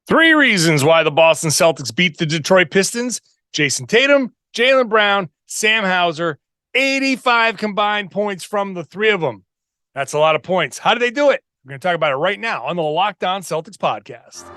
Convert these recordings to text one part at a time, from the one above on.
Three reasons why the Boston Celtics beat the Detroit Pistons: Jayson Tatum, Jaylen Brown, Sam Hauser, 85 combined points from the three of them. That's a lot of points. How did they do it? We're going to talk about it right now on the Locked On Celtics podcast.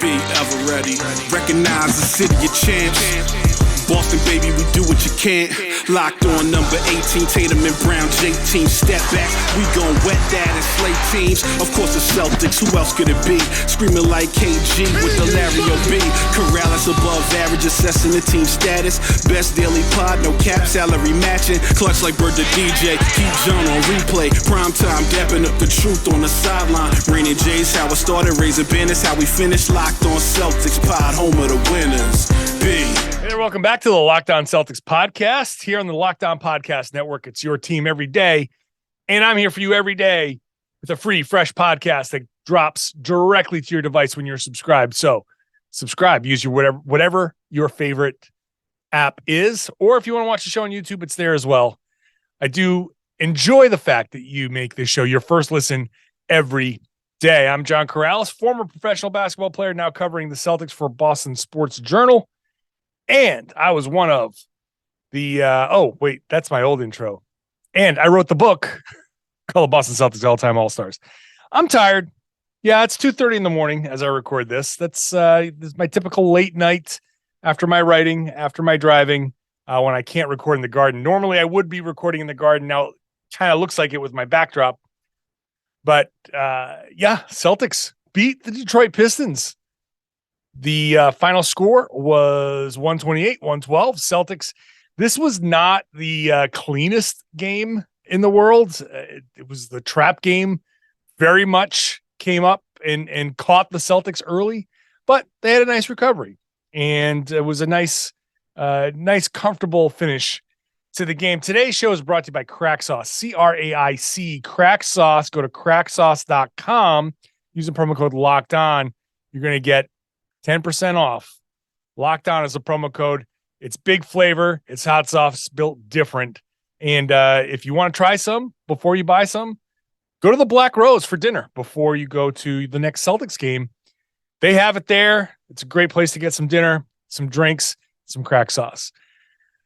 Be ever ready. Recognize the city of champs. Boston, baby, we do what you can't. Locked on number 18, Tatum and Brown, J-team, step back. We gon' wet that and slay teams. Of course, the Celtics, who else could it be? Screaming like KG with the Larry O.B. Karalis above average, assessing the team status. Best daily pod, no cap, salary matching. Clutch like Bird the DJ, keep John on replay. Prime time, dapping up the truth on the sideline. Raining J's, how it started, raising banners, how we finished. Locked on Celtics pod, home of the winners. B. Hey there, welcome back to the Locked On Celtics podcast here on the Locked On Podcast Network. It's your team every day, and I'm here for you every day with a free, fresh podcast that drops directly to your device when you're subscribed. So subscribe, use your whatever your favorite app is, or if you want to watch the show on YouTube, it's there as well. I do enjoy the fact that you make this show your first listen every day. I'm John Karalis, former professional basketball player, now covering the Celtics for Boston Sports Journal. And I was one of the, that's my old intro. And I wrote the book called Boston Celtics All-Time All-Stars. I'm tired. Yeah, it's 2:30 in the morning as I record this. This is my typical late night after my writing, after my driving, when I can't record in the garden. Normally, I would be recording in the garden. Now, it kind of looks like it with my backdrop. But, Celtics beat the Detroit Pistons. The final score was 128-112. Celtics, this was not the cleanest game in the world. It was the trap game, very much came up and caught the Celtics early, but they had a nice recovery. And it was a nice, comfortable finish to the game. Today's show is brought to you by Crack Sauce, C-R-A-I-C, Crack Sauce. Go to cracksauce.com. Use the promo code Locked On. You're going to get 10% off. Locked On is a promo code. It's big flavor. It's hot sauce built different. And if you want to try some before you buy some, go to the Black Rose for dinner before you go to the next Celtics game. They have it there. It's a great place to get some dinner, some drinks, some crack sauce.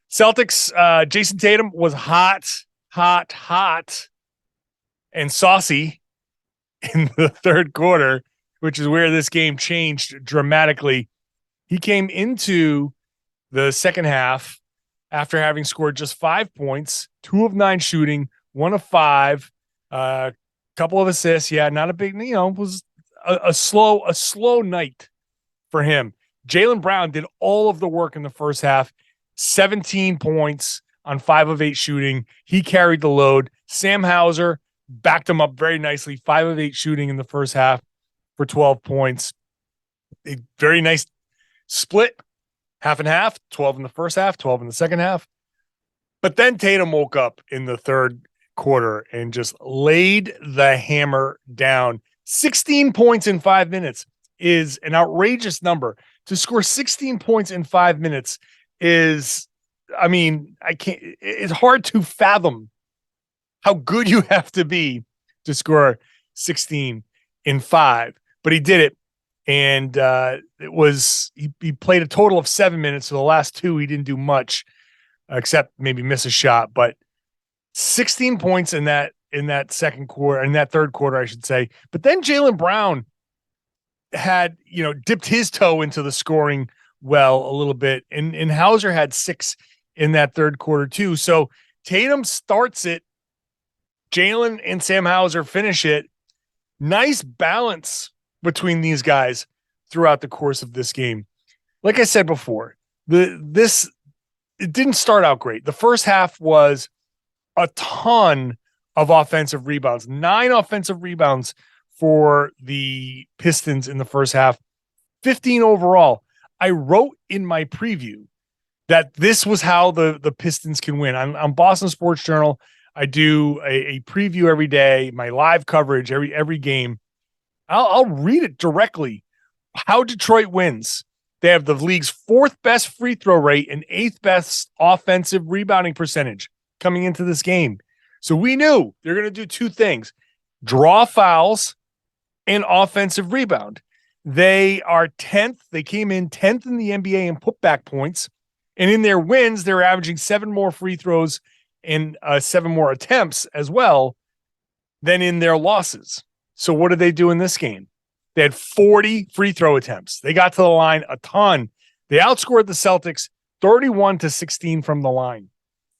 Celtics, Jayson Tatum was hot, and saucy in the third quarter, which is where this game changed dramatically. He came into the second half after having scored just 5 points, 2 of 9 shooting, 1 of 5, couple of assists. Yeah, not a big, it was a slow night for him. Jaylen Brown did all of the work in the first half, 17 points on 5 of 8 shooting. He carried the load. Sam Hauser backed him up very nicely, 5 of 8 shooting in the first half for 12 points. A very nice split, half and half, 12 in the first half, 12 in the second half. But then Tatum woke up in the third quarter and just laid the hammer down. 16 points in 5 minutes is an outrageous number. To score 16 points in 5 minutes it's hard to fathom how good you have to be to score 16 in 5. But he did it, and he played a total of 7 minutes. So the last 2, he didn't do much, except maybe miss a shot. But 16 points in that second quarter, in that third quarter, I should say. But then Jaylen Brown had dipped his toe into the scoring well a little bit, and Hauser had 6 in that third quarter too. So Tatum starts it, Jaylen and Sam Hauser finish it. Nice balance between these guys throughout the course of this game. Like I said before, it didn't start out great. The first half was a ton of offensive rebounds, 9 offensive rebounds for the Pistons in the first half, 15 overall. I wrote in my preview that this was how the Pistons can win. On Boston Sports Journal, I do a preview every day, my live coverage every game. I'll read it directly. How Detroit wins. They have the league's 4th best free throw rate and 8th best offensive rebounding percentage coming into this game. So we knew they're going to do 2 things: draw fouls and offensive rebound. They are 10th. They came in 10th in the NBA in putback points. And in their wins, they're averaging 7 more free throws and 7 more attempts as well than in their losses. So what did they do in this game? They had 40 free throw attempts. They got to the line a ton. They outscored the Celtics 31-16 from the line.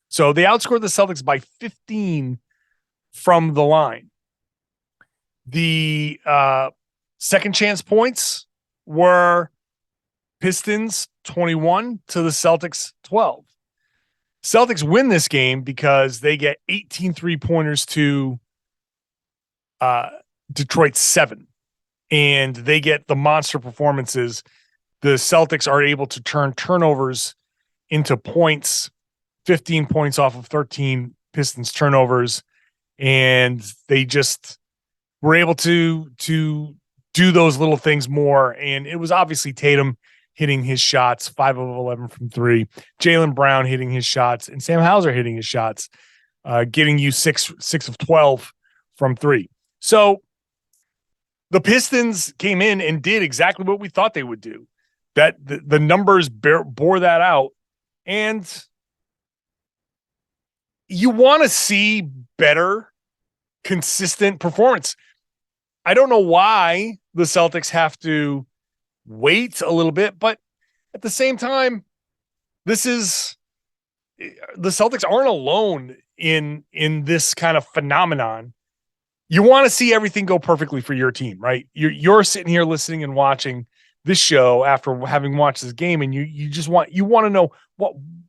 So they outscored the Celtics by 15 from the line. The second chance points were Pistons 21 to the Celtics 12. Celtics win this game because they get 18 3-pointers to Detroit 7. And they get the monster performances. The Celtics are able to turn turnovers into points, 15 points off of 13 Pistons turnovers. And they just were able to do those little things more. And it was obviously Tatum hitting his shots, 5 of 11 from 3, Jaylen Brown hitting his shots, and Sam Hauser hitting his shots, getting you 6 of 12 from 3. So the Pistons came in and did exactly what we thought they would do. That the numbers bore that out. And you want to see better, consistent performance. I don't know why the Celtics have to wait a little bit, but at the same time, the Celtics aren't alone in this kind of phenomenon. You want to see everything go perfectly for your team, right? You're sitting here listening and watching this show after having watched this game, and you want to know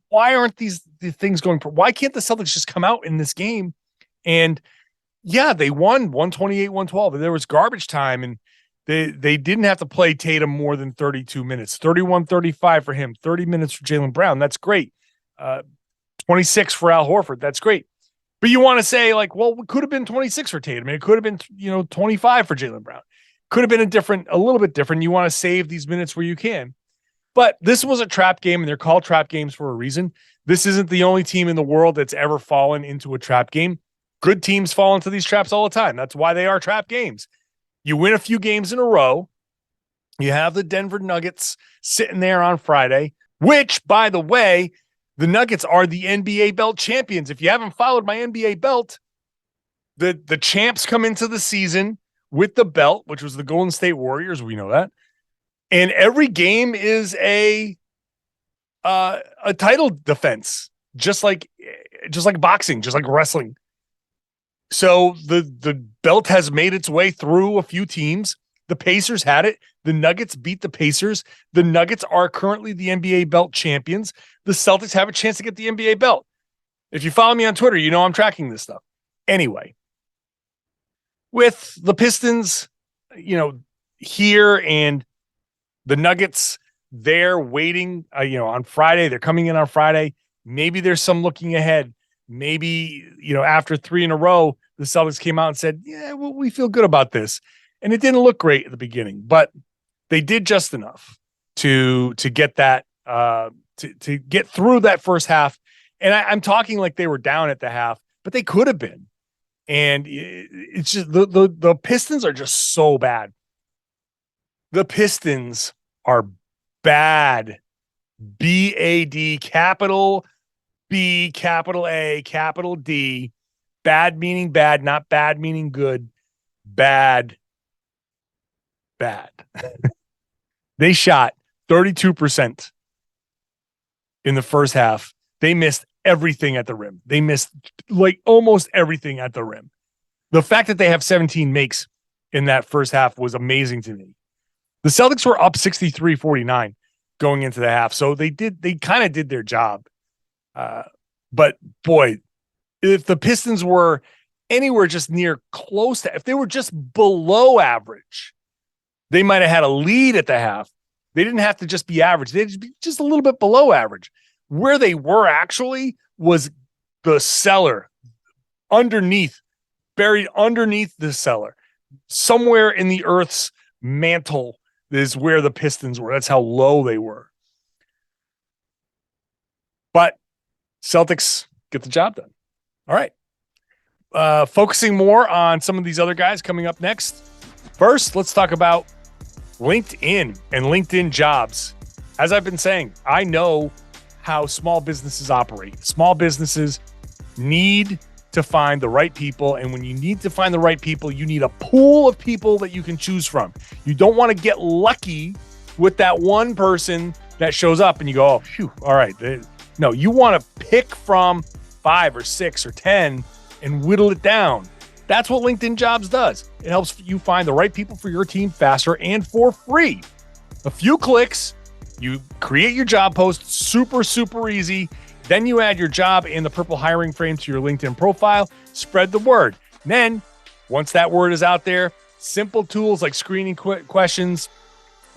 why aren't the things going? Why can't the Celtics just come out in this game? And yeah, they won 128-112, and there was garbage time, and they didn't have to play Tatum more than 32 minutes, 31-35 for him, 30 minutes for Jaylen Brown. That's great. 26 for Al Horford. That's great. But you want to say, like, well, it could have been 26 for Tatum. And it could have been, 25 for Jaylen Brown. Could have been a little bit different. You want to save these minutes where you can. But this was a trap game, and they're called trap games for a reason. This isn't the only team in the world that's ever fallen into a trap game. Good teams fall into these traps all the time. That's why they are trap games. You win a few games in a row. You have the Denver Nuggets sitting there on Friday, which, by the way, the Nuggets are the NBA belt champions. If you haven't followed my NBA belt, the champs come into the season with the belt, which was the Golden State Warriors. We know that. And every game is a title defense, just like boxing, just like wrestling. So the belt has made its way through a few teams. The Pacers had it. The Nuggets beat the Pacers. The Nuggets are currently the NBA belt champions. The Celtics have a chance to get the NBA belt. If you follow me on Twitter, you know I'm tracking this stuff. Anyway, with the Pistons, here and the Nuggets, they're waiting, on Friday. They're coming in on Friday. Maybe there's some looking ahead. Maybe, after 3 in a row, the Celtics came out and said, yeah, well, we feel good about this. And it didn't look great at the beginning, but they did just enough to get that, to get through that first half. And I'm talking like they were down at the half, but they could have been. And it's just the Pistons are just so bad. The Pistons are bad. B-A-D, capital B, capital A, capital D. Bad meaning bad, not bad meaning good. Bad. They shot 32% in the first half. They missed everything at the rim. They missed like almost everything at the rim. The fact that they have 17 makes in that first half was amazing to me. The Celtics were up 63-49 going into the half. So they kind of did their job. But boy, if the Pistons were anywhere just near close to, if they were just below average, they might have had a lead at the half. They didn't have to just be average. They'd just be just a little bit below average. Where they were actually was the cellar underneath, buried underneath the cellar. Somewhere in the Earth's mantle is where the Pistons were. That's how low they were. But Celtics get the job done. All right. Focusing more on some of these other guys coming up next. First, let's talk about LinkedIn and LinkedIn Jobs. As I've been saying, I know how small businesses operate. Small businesses need to find the right people. And when you need to find the right people, you need a pool of people that you can choose from. You don't want to get lucky with that one person that shows up and you go, oh, phew, all right. No, you want to pick from 5 or 6 or 10 and whittle it down. That's what LinkedIn Jobs does. It helps you find the right people for your team faster and for free. A few clicks, you create your job post, super, super easy. Then you add your job and the purple hiring frame to your LinkedIn profile, spread the word. Then, once that word is out there, simple tools like screening questions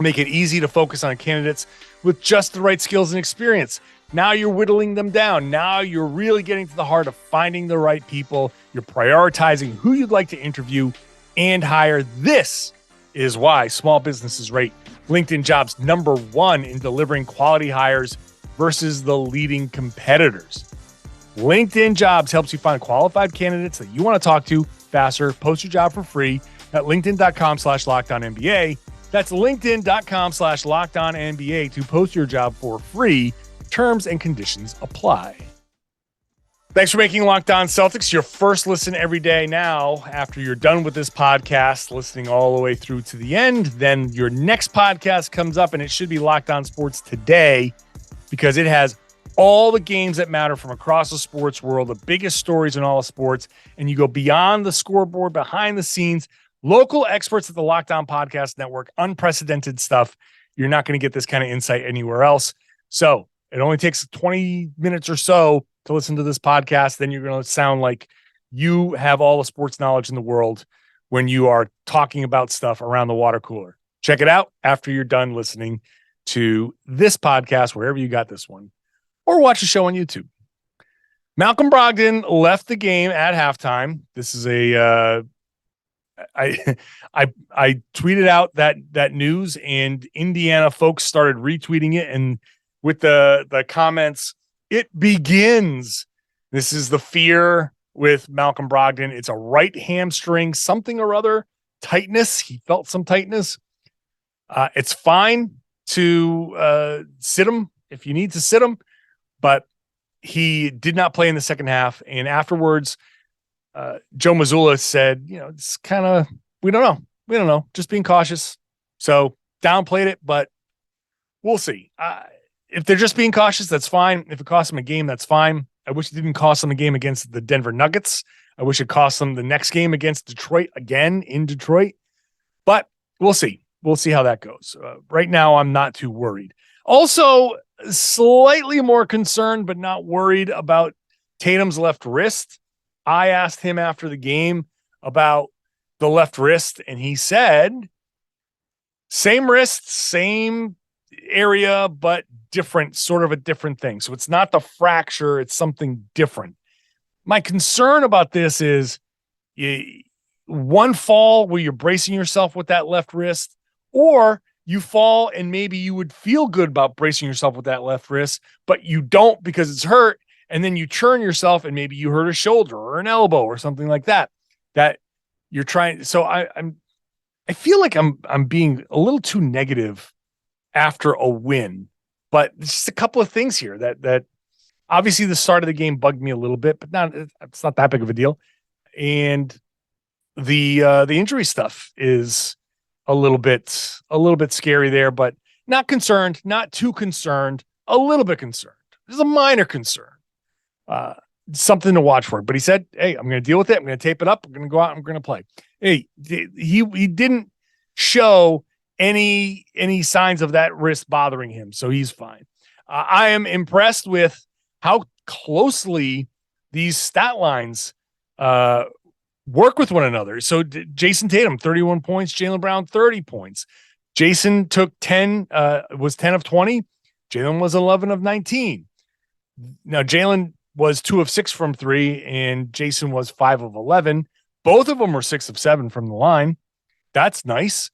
make it easy to focus on candidates with just the right skills and experience. Now you're whittling them down. Now you're really getting to the heart of finding the right people. You're prioritizing who you'd like to interview and hire. This is why small businesses rate LinkedIn Jobs #1 in delivering quality hires versus the leading competitors. LinkedIn Jobs helps you find qualified candidates that you want to talk to faster. Post your job for free at linkedin.com/LockedOnNBA. That's linkedin.com/LockedOnNBA to post your job for free. Terms and conditions apply. Thanks for making Locked On Celtics your first listen every day. Now, after you're done with this podcast, listening all the way through to the end, then your next podcast comes up and it should be Locked On Sports Today because it has all the games that matter from across the sports world, the biggest stories in all of sports, and you go beyond the scoreboard, behind the scenes, local experts at the Locked On Podcast Network, unprecedented stuff. You're not going to get this kind of insight anywhere else. So it only takes 20 minutes or so to listen to this podcast. Then you're going to sound like you have all the sports knowledge in the world when you are talking about stuff around the water cooler. Check it out after you're done listening to this podcast, wherever you got this one, or watch the show on YouTube. Malcolm Brogdon left the game at halftime. This is I tweeted out that news, and Indiana folks started retweeting it, and with the comments, it begins. This is the fear with Malcolm Brogdon. It's a right hamstring, something or other, tightness. He felt some tightness. It's fine to sit him if you need to sit him, but he did not play in the second half. And afterwards, Joe Mazzulla said, it's kind of, we don't know, just being cautious. So downplayed it, but we'll see. If they're just being cautious, that's fine. If it costs them a game, that's fine. I wish it didn't cost them a game against the Denver Nuggets. I wish it cost them the next game against Detroit again in Detroit. But we'll see. We'll see how that goes. Right now, I'm not too worried. Also, slightly more concerned, but not worried about Tatum's left wrist. I asked him after the game about the left wrist, and he said, same wrist, same area, but different, sort of a different thing. So it's not the fracture, it's something different. My concern about this is one fall where you're bracing yourself with that left wrist, or you fall and maybe you would feel good about bracing yourself with that left wrist, but you don't because it's hurt. And then you churn yourself and maybe you hurt a shoulder or an elbow or something like that, that you're trying. So I feel like I'm being a little too negative after a win, but it's just a couple of things here that obviously the start of the game bugged me a little bit, but it's not that big of a deal. And the injury stuff is a little bit scary there, but not concerned, not too concerned, a little bit concerned. There's a minor concern. Something to watch for. But he said, hey, I'm going to deal with it. I'm going to tape it up. I'm going to go out. I'm going to play. Hey, he didn't show any signs of that wrist bothering him, so he's fine. I am impressed with how closely these stat lines work with one another. So Jayson Tatum, 31 points. Jaylen Brown, 30 points. Jayson took 10, was 10 of 20. Jaylen was 11 of 19. Now, Jaylen was 2 of 6 from 3, and Jayson was 5 of 11. Both of them were 6 of 7 from the line. That's nice.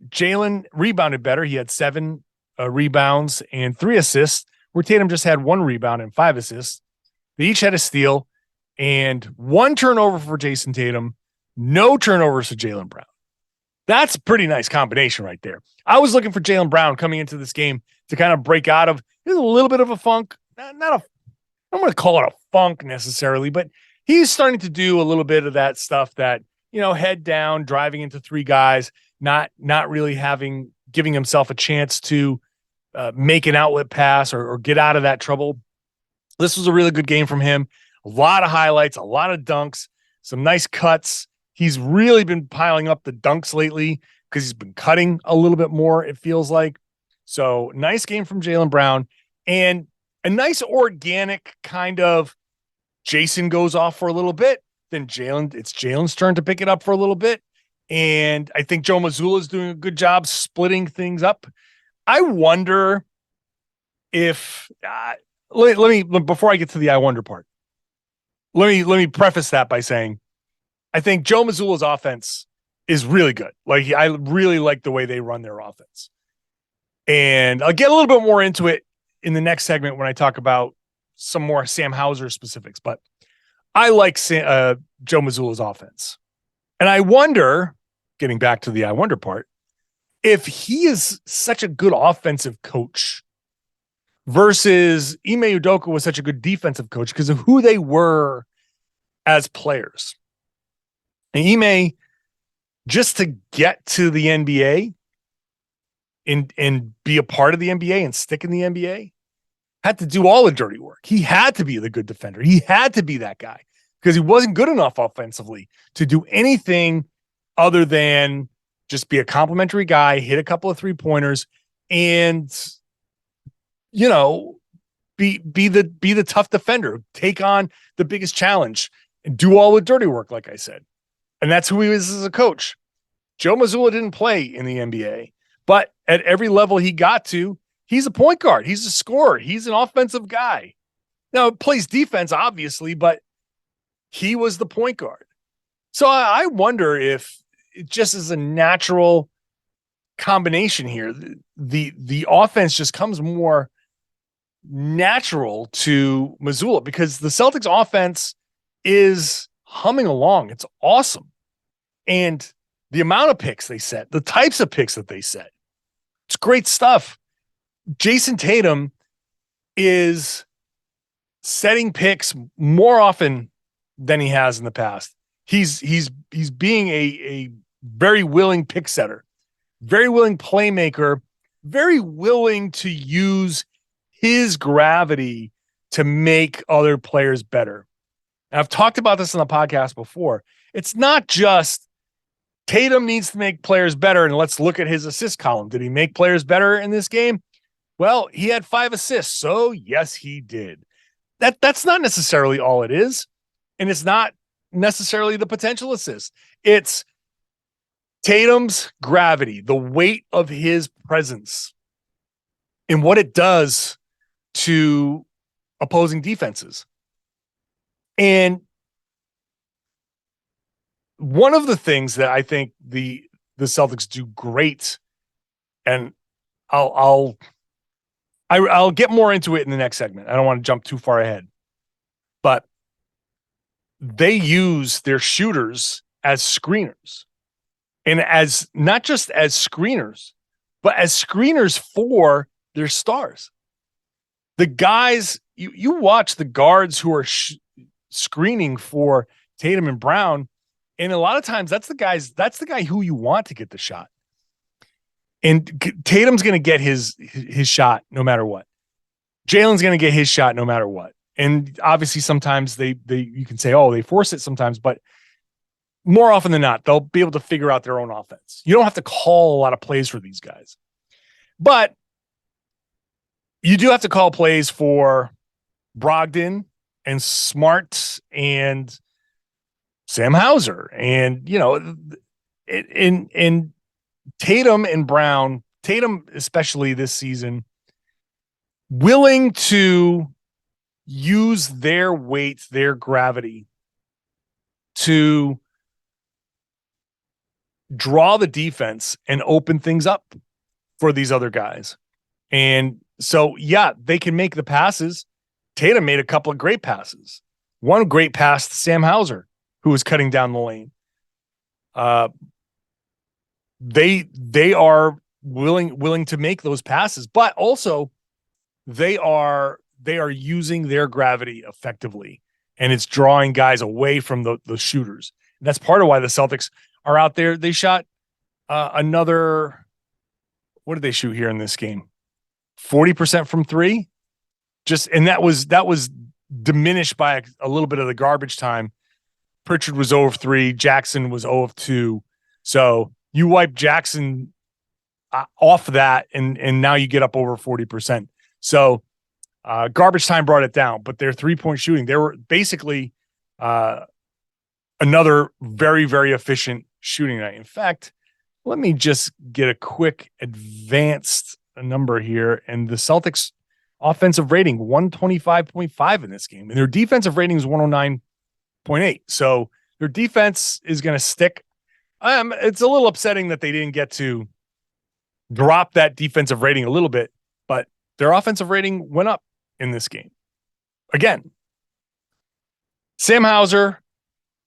Jaylen rebounded better. He had 7 rebounds and 3 assists, where Tatum just had 1 rebound and 5 assists. They each had a steal and 1 turnover for Jayson Tatum, no turnovers for Jaylen Brown. That's a pretty nice combination right there. I was looking for Jaylen Brown coming into this game to kind of break out of a little bit of a funk. I don't want to call it a funk necessarily, but he's starting to do a little bit of that stuff that, head down, driving into three guys, not really giving himself a chance to make an outlet pass or get out of that trouble. This was a really good game from him. A lot of highlights, a lot of dunks, some nice cuts. He's really been piling up the dunks lately because he's been cutting a little bit more, it feels like. So nice game from Jaylen Brown, and a nice organic kind of Jayson goes off for a little bit. Then it's Jaylen's turn to pick it up for a little bit. And I think Joe Mazzulla is doing a good job splitting things up. I wonder if let me before I get to the I wonder part, let me preface that by saying I think Joe Mazzulla's offense is really good. Like, I really like the way they run their offense. And I'll get a little bit more into it in the next segment when I talk about some more Sam Hauser specifics. But I like Joe Mazzulla's offense. And I wonder, getting back to the I wonder part, if he is such a good offensive coach versus Ime Udoka was such a good defensive coach because of who they were as players. And Ime, just to get to the NBA and be a part of the NBA and stick in the NBA, had to do all the dirty work. He had to be the good defender. He had to be that guy because he wasn't good enough offensively to do anything other than just be a complimentary guy, hit a couple of 3-pointers, and be the tough defender, take on the biggest challenge, and do all the dirty work, like I said. And that's who he is as a coach. Joe Mazzulla didn't play in the NBA, but at every level he got to, he's a point guard. He's a scorer. He's an offensive guy. Now, plays defense, obviously, but he was the point guard. So I wonder if it just is a natural combination here. The offense just comes more natural to Mazzulla because the Celtics offense is humming along. It's awesome. And the amount of picks they set, the types of picks that they set, it's great stuff. Jayson Tatum is setting picks more often than he has in the past. He's being a very willing pick setter, very willing playmaker, very willing to use his gravity to make other players better. And I've talked about this on the podcast before. It's not just Tatum needs to make players better, and let's look at his assist column. Did he make players better in this game? Well, he had 5 assists, so yes, he did. That's not necessarily all it is, and it's not necessarily the potential assist. It's Tatum's gravity, the weight of his presence, and what it does to opposing defenses. And one of the things that I think the Celtics do great, and I'll get more into it in the next segment. I don't want to jump too far ahead, but they use their shooters as screeners, and as not just as screeners, but as screeners for their stars. The guys, you watch the guards who are screening for Tatum and Brown, and a lot of times that's the guy who you want to get the shot. And Tatum's going to get his shot no matter what. Jaylen's going to get his shot no matter what. And obviously sometimes you can say, oh, they force it sometimes, but more often than not, they'll be able to figure out their own offense. You don't have to call a lot of plays for these guys. But you do have to call plays for Brogdon and Smart and Sam Hauser and, and Tatum and Brown, Tatum especially this season, willing to use their weight, their gravity to draw the defense and open things up for these other guys. And so, yeah, they can make the passes. Tatum made a couple of great passes. One great pass to Sam Hauser, who was cutting down the lane. they are willing to make those passes, but also they are using their gravity effectively, and it's drawing guys away from the shooters. And that's part of why the Celtics are out there. They shot another, what did they shoot here in this game? 40% from three. And that was diminished by a little bit of the garbage time. Pritchard was 0 of 3. Jackson was 0 of 2. So you wipe Jackson off that, and now you get up over 40%. So garbage time brought it down, but their 3-point shooting, they were basically another very, very efficient shooting night. In fact, let me just get a quick advanced number here. And the Celtics offensive rating, 125.5 in this game. And their defensive rating is 109.8. So their defense is going to stick. It's a little upsetting that they didn't get to drop that defensive rating a little bit, but their offensive rating went up in this game. Again, Sam Hauser,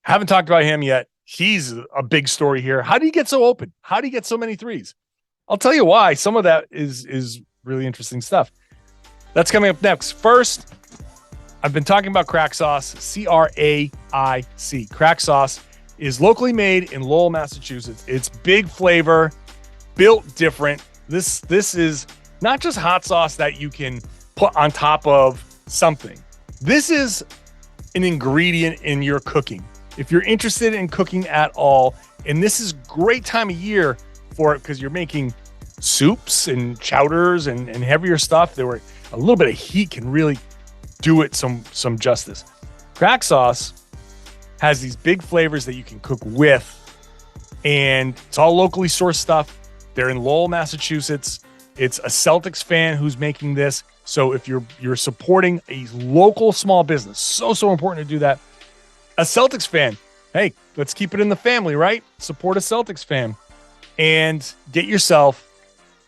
haven't talked about him yet. He's a big story here. How do you get so open? How do you get so many threes? I'll tell you why. Some of that is really interesting stuff. That's coming up next. First, I've been talking about Crack Sauce, CRAIC. Crack Sauce is locally made in Lowell, Massachusetts. It's big flavor, built different. This is not just hot sauce that you can put on top of something. This is an ingredient in your cooking. If you're interested in cooking at all, and this is great time of year for it because you're making soups and chowders and heavier stuff. There were a little bit of heat can really do it some justice. Crack Sauce has these big flavors that you can cook with, and it's all locally sourced stuff. They're in Lowell, Massachusetts. It's a Celtics fan who's making this. So if you're supporting a local small business, so important to do that. A Celtics fan, hey, let's keep it in the family, right? Support a Celtics fan and get yourself.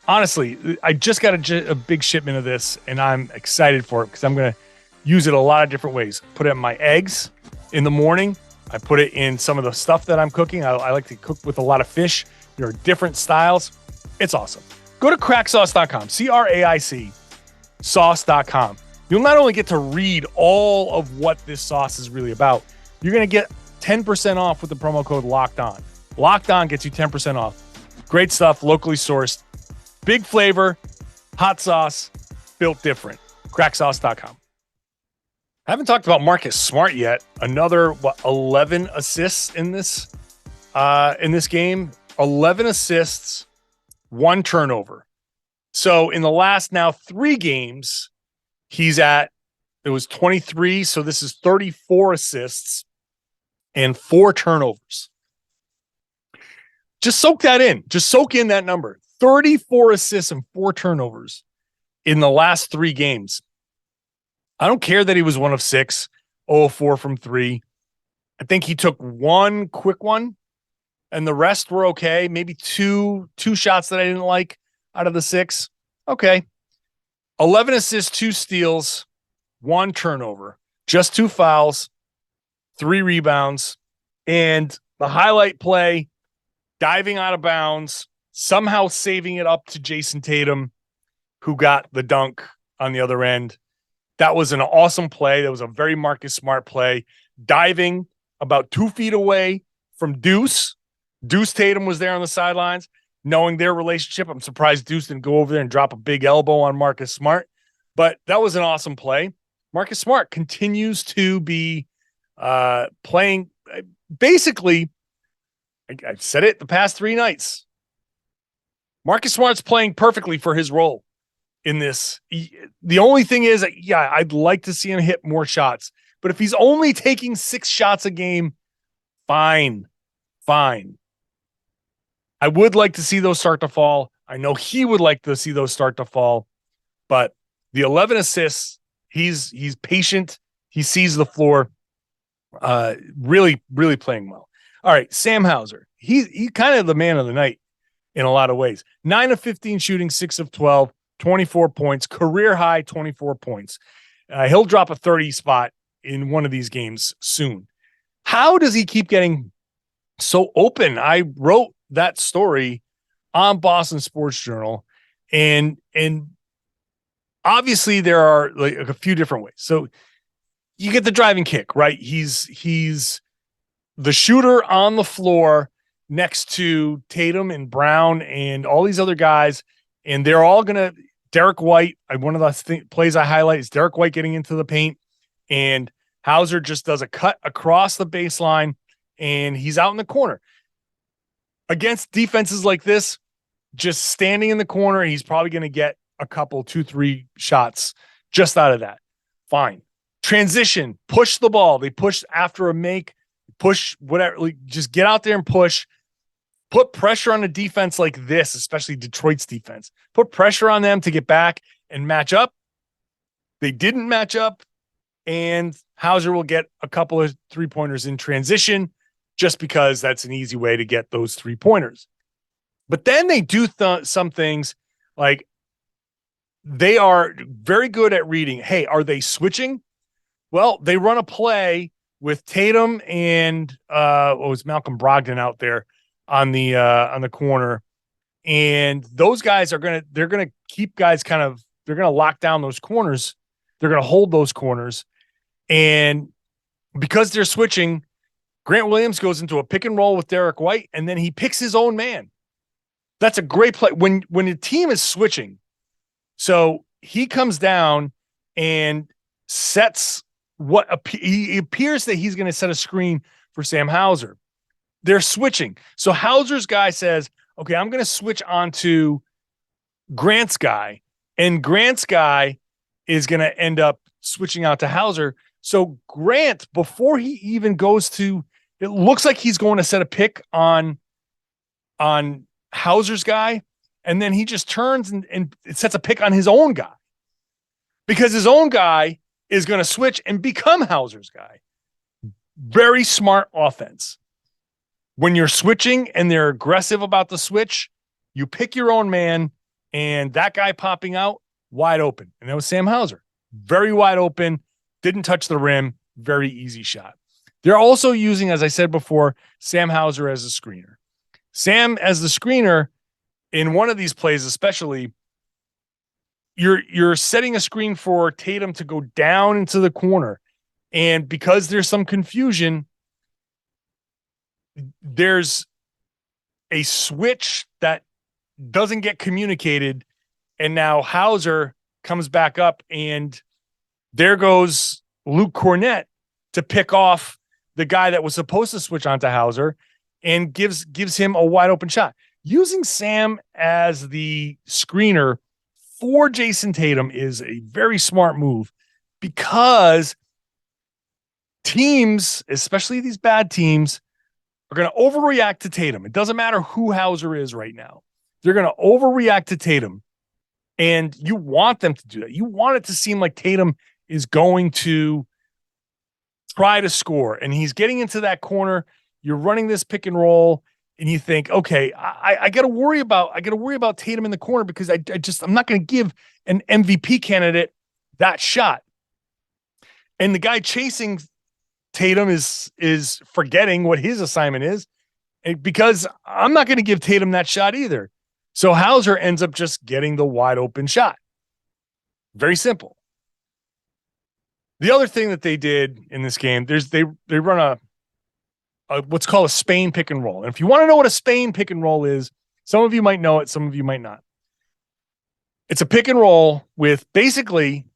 Honestly, I just got a big shipment of this, and I'm excited for it because I'm going to use it a lot of different ways. Put it in my eggs in the morning. I put it in some of the stuff that I'm cooking. I like to cook with a lot of fish. There are different styles. It's awesome. Go to cracksauce.com, CRAIC sauce.com. You'll not only get to read all of what this sauce is really about, you're going to get 10% off with the promo code Locked On. Locked On gets you 10% off. Great stuff, locally sourced. Big flavor, hot sauce, built different. Cracksauce.com. I haven't talked about Marcus Smart yet. Another 11 assists in this game. 11 assists, 1 turnover. So in the last now 3 games, it was 23. So this is 34 assists and 4 turnovers. Just soak that in. Just soak in that number. 34 assists and 4 turnovers in the last 3 games. I don't care that he was 1 of 6, 0 of 4 from 3. I think he took 1 quick one, and the rest were okay. Maybe two shots that I didn't like out of the 6. Okay. 11 assists, 2 steals, 1 turnover, just 2 fouls, 3 rebounds, and the highlight play, diving out of bounds, somehow saving it up to Jayson Tatum, who got the dunk on the other end. That was an awesome play. That was a very Marcus Smart play. Diving about 2 feet away from Deuce. Deuce Tatum was there on the sidelines. Knowing their relationship, I'm surprised Deuce didn't go over there and drop a big elbow on Marcus Smart. But that was an awesome play. Marcus Smart continues to be playing. Basically, I've said it the past 3 nights. Marcus Smart's playing perfectly for his role in this. The only thing is, I'd like to see him hit more shots. But if he's only taking 6 shots a game, fine. I would like to see those start to fall. I know he would like to see those start to fall. But the 11 assists, he's patient. He sees the floor. Really, really playing well. All right, Sam Hauser. He's kind of the man of the night in a lot of ways. 9 of 15 shooting, 6 of 12, 24 points, career high 24 points. He'll drop a 30 spot in one of these games soon. How does he keep getting so open? I wrote that story on Boston Sports Journal. And obviously there are like a few different ways. So you get the driving kick, right? He's the shooter on the floor next to Tatum and Brown and all these other guys. And they're all going to, Derek White, one of the plays I highlight is Derek White getting into the paint, and Hauser just does a cut across the baseline, and he's out in the corner. Against defenses like this, just standing in the corner, he's probably going to get a couple, 2-3 shots just out of that. Fine. Transition, push the ball. They push after a make, push whatever, like, just get out there and push. Put pressure on a defense like this, especially Detroit's defense. Put pressure on them to get back and match up. They didn't match up, and Hauser will get a couple of 3-pointers in transition just because that's an easy way to get those 3-pointers. But then they do some things like they are very good at reading. Hey, are they switching? Well, they run a play with Tatum and was Malcolm Brogdon out there on the corner, and those guys they're gonna keep guys they're gonna lock down those corners. They're gonna hold those corners, and because they're switching, Grant Williams goes into a pick and roll with Derek White, and then he picks his own man. That's a great play when a team is switching. So he comes down and sets he appears that he's going to set a screen for Sam Hauser. They're switching. So Hauser's guy says, okay, I'm going to switch onto Grant's guy, and Grant's guy is going to end up switching out to Hauser. So Grant, before he even goes to, it looks like he's going to set a pick on Hauser's guy, and then he just turns and sets a pick on his own guy because his own guy is going to switch and become Hauser's guy. Very smart offense. When you're switching and they're aggressive about the switch, you pick your own man, and that guy popping out wide open. And that was Sam Hauser. Very wide open, didn't touch the rim, very easy shot. They're also using, as I said before, Sam Hauser as a screener. Sam as the screener in one of these plays, especially, you're setting a screen for Tatum to go down into the corner. And because there's some confusion, there's a switch that doesn't get communicated. And now Hauser comes back up, and there goes Luke Cornett to pick off the guy that was supposed to switch onto Hauser and gives him a wide open shot. Using Sam as the screener for Jayson Tatum is a very smart move because teams, especially these bad teams, are going to overreact to Tatum. It doesn't matter who Hauser is right now. They're going to overreact to Tatum, and you want them to do that. You want it to seem like Tatum is going to try to score, and he's getting into that corner. You're running this pick and roll, and you think, okay, I got to worry about Tatum in the corner because I'm not going to give an MVP candidate that shot. And the guy chasing Tatum is forgetting what his assignment is, because I'm not going to give Tatum that shot either. So Hauser ends up just getting the wide open shot. Very simple. The other thing that they did in this game, they run a what's called a Spain pick and roll. And if you want to know what a Spain pick and roll is, some of you might know it, some of you might not. It's a pick and roll with basically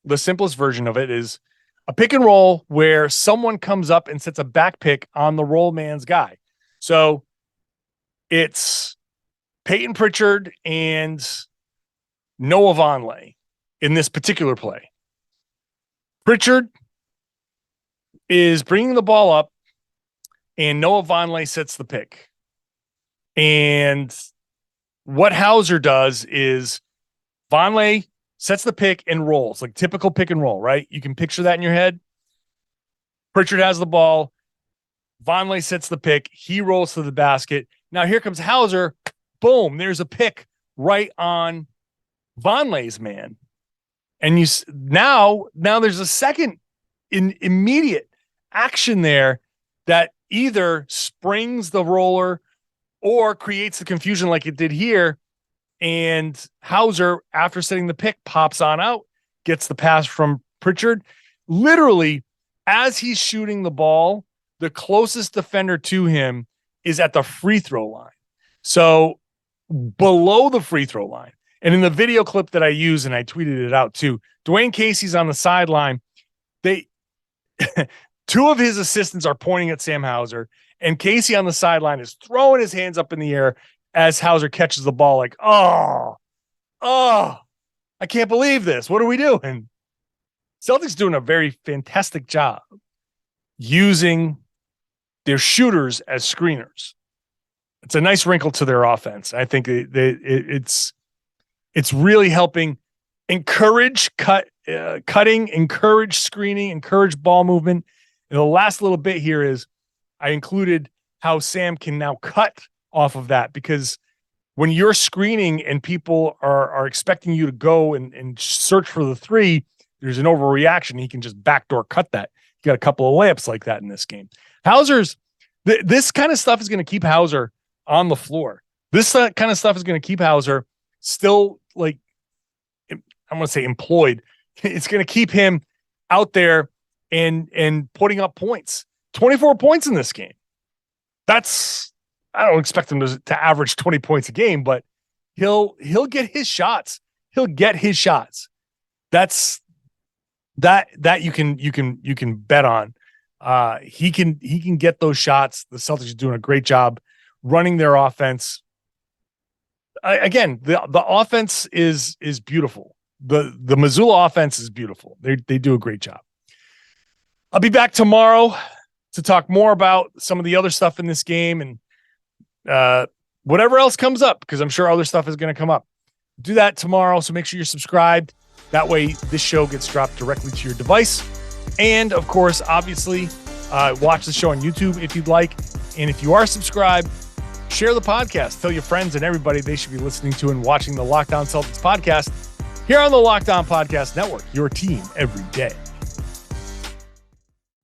the simplest version of it is a pick and roll where someone comes up and sets a back pick on the roll man's guy. So it's Peyton Pritchard and Noah Vonleh in this particular play. Pritchard is bringing the ball up, and Noah Vonleh sets the pick. And what Hauser does is Vonleh sets the pick and rolls, like typical pick and roll, right? You can picture that in your head. Pritchard has the ball. Vonleh sets the pick. He rolls to the basket. Now here comes Hauser. Boom, there's a pick right on Vonleh's man. And now there's a second immediate action there that either springs the roller or creates the confusion like it did here. And Hauser, after setting the pick, pops on out, gets the pass from Pritchard. Literally, as he's shooting the ball, the closest defender to him is at the free throw line. So below the free throw line. And in the video clip that I use, and I tweeted it out too, Dwayne Casey's on the sideline. Two of his assistants are pointing at Sam Hauser, and Casey on the sideline is throwing his hands up in the air as Hauser catches the ball like, oh, I can't believe this. What are we doing? Celtics doing a very fantastic job using their shooters as screeners. It's a nice wrinkle to their offense. I think it's really helping encourage cutting, encourage screening, encourage ball movement. And the last little bit here is I included how Sam can now cut off of that, because when you're screening and people are expecting you to go and search for the three, there's an overreaction. He can just backdoor cut that. He got a couple of layups like that in this game. Hauser's this kind of stuff is going to keep Hauser on the floor. This kind of stuff is going to keep Hauser still, like, I'm going to say employed. It's going to keep him out there and putting up points. 24 points in this game. I don't expect him to average 20 points a game, but he'll get his shots. He'll get his shots. That's that you can bet on. He can get those shots. The Celtics are doing a great job running their offense. Again, the offense is beautiful. The Missoula offense is beautiful. They do a great job. I'll be back tomorrow to talk more about some of the other stuff in this game and whatever else comes up, because I'm sure other stuff is going to come up. Do that tomorrow, so make sure you're subscribed. That way this show gets dropped directly to your device. And of course, obviously, watch the show on YouTube if you'd like. And if you are subscribed, share the podcast. Tell your friends and everybody they should be listening to and watching the Locked On Celtics podcast here on the Locked On Podcast Network, your team every day.